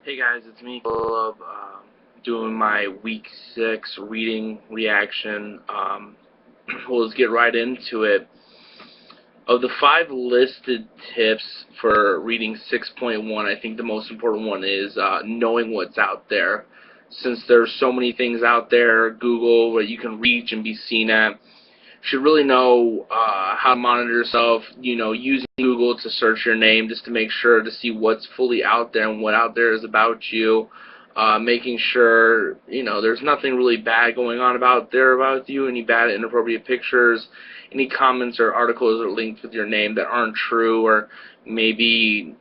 Hey guys, it's me, Caleb, doing my week 6 reading reaction. We'll just get right into it. Of the 5 listed tips for reading 6.1, I think the most important one is knowing what's out there. Since there's so many things out there, Google, where you can reach and be seen at, should really know how to monitor yourself, using Google to search your name just to make sure to see what's fully out there and what out there is about you, making sure, there's nothing really bad going on about you, any bad, inappropriate pictures, any comments or articles or links with your name that aren't true or maybe,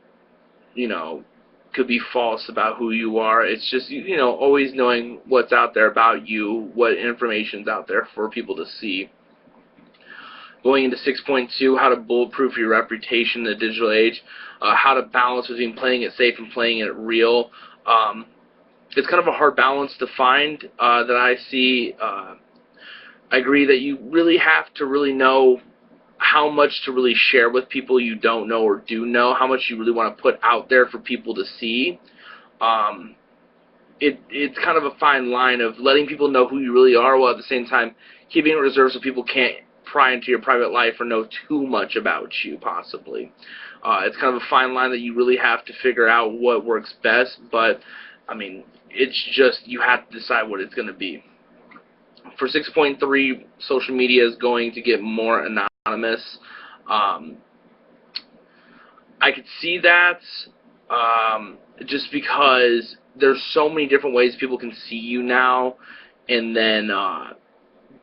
could be false about who you are. It's just, always knowing what's out there about you, what information's out there for people to see. Going into 6.2, how to bulletproof your reputation in the digital age, how to balance between playing it safe and playing it real. It's kind of a hard balance to find that I see. I agree that you really have to really know how much to really share with people you don't know or do know, how much you really want to put out there for people to see. It's kind of a fine line of letting people know who you really are while at the same time keeping it reserved so people can't pry into your private life or know too much about you, possibly. It's kind of a fine line that you really have to figure out what works best, but, I mean, it's just you have to decide what it's going to be. For 6.3, social media is going to get more anonymous. I could see that just because there's so many different ways people can see you now, and then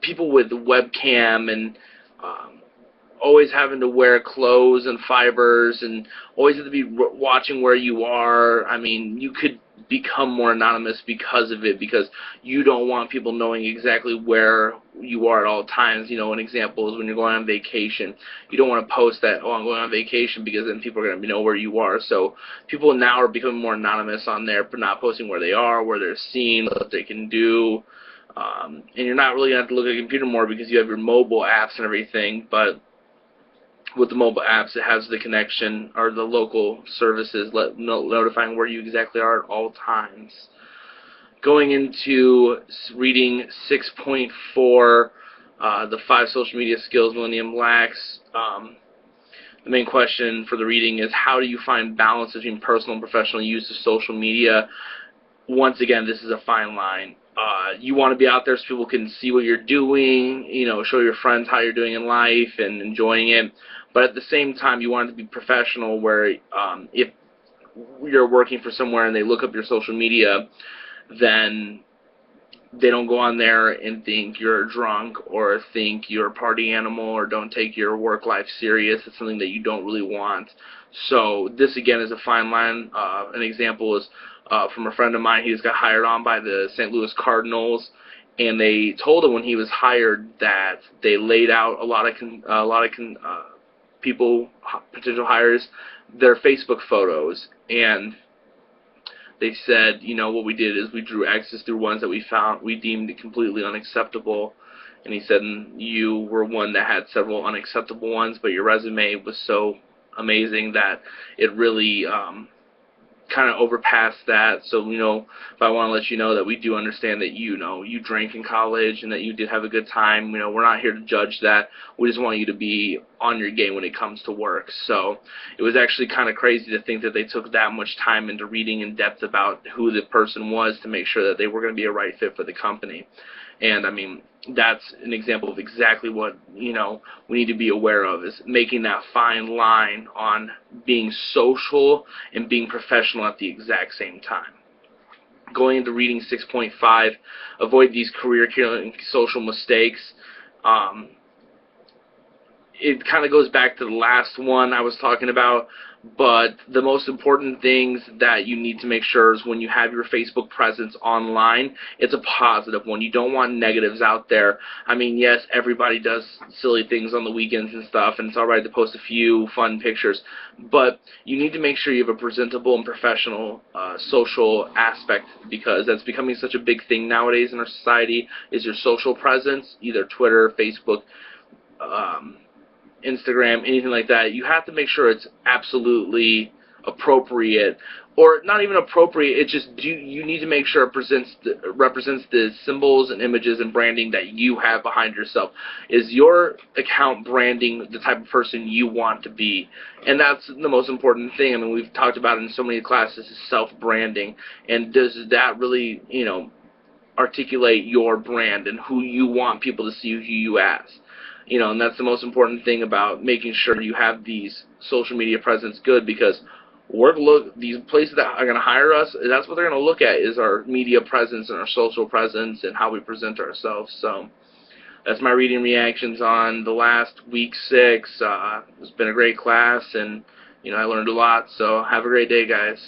people with webcam and always having to wear clothes and fibers and always have to be watching where you are. I mean, you could become more anonymous because of it, because you don't want people knowing exactly where you are at all times. An example is when you're going on vacation. You don't want to post that, oh, I'm going on vacation, because then people are going to know where you are. So people now are becoming more anonymous on there, but not posting where they are, where they're seen, what they can do. And you're not really going to have to look at a computer more because you have your mobile apps and everything, but with the mobile apps, it has the connection or the local services notifying where you exactly are at all times. Going into reading 6.4, the 5 social media skills Millennium lacks. The main question for the reading is, how do you find balance between personal and professional use of social media? Once again, this is a fine line. You want to be out there so people can see what you're doing, show your friends how you're doing in life and enjoying it. But at the same time, you want it to be professional, where if you're working for somewhere and they look up your social media, then they don't go on there and think you're drunk or think you're a party animal or don't take your work life serious. It's something that you don't really want. So this, again, is a fine line. An example is from a friend of mine. He just got hired on by the St. Louis Cardinals, and they told him when he was hired that they laid out a lot of people, potential hires, their Facebook photos, and they said, what we did is we drew X's through ones that we deemed completely unacceptable. And he said, you were one that had several unacceptable ones, but your resume was so amazing that it really kind of overpassed that. So, if I want to let you know that we do understand that you drank in college and that you did have a good time. We're not here to judge that. We just want you to be on your game when it comes to work. So it was actually kind of crazy to think that they took that much time into reading in depth about who the person was to make sure that they were going to be a right fit for the company. And, I mean, that's an example of exactly what, we need to be aware of, is making that fine line on being social and being professional at the exact same time. Going into reading 6.5, avoid these career-killing social mistakes. It kind of goes back to the last one I was talking about, but the most important things that you need to make sure is when you have your Facebook presence online, it's a positive one. You don't want negatives out there. I mean, yes, everybody does silly things on the weekends and stuff, and it's all right to post a few fun pictures, but you need to make sure you have a presentable and professional social aspect, because that's becoming such a big thing nowadays in our society, is your social presence, either Twitter, Facebook, Instagram, anything like that. You have to make sure it's absolutely appropriate, or not even appropriate. It's just you need to make sure it represents the symbols and images and branding that you have behind yourself. Is your account branding the type of person you want to be? And that's the most important thing. I mean, we've talked about it in so many classes, is self-branding. And does that really, articulate your brand and who you want people to see you as? And that's the most important thing about making sure you have these social media presence good, because these places that are going to hire us, that's what they're going to look at, is our media presence and our social presence and how we present ourselves. So that's my reading reactions on the last week 6. It's been a great class, and I learned a lot. So have a great day, guys.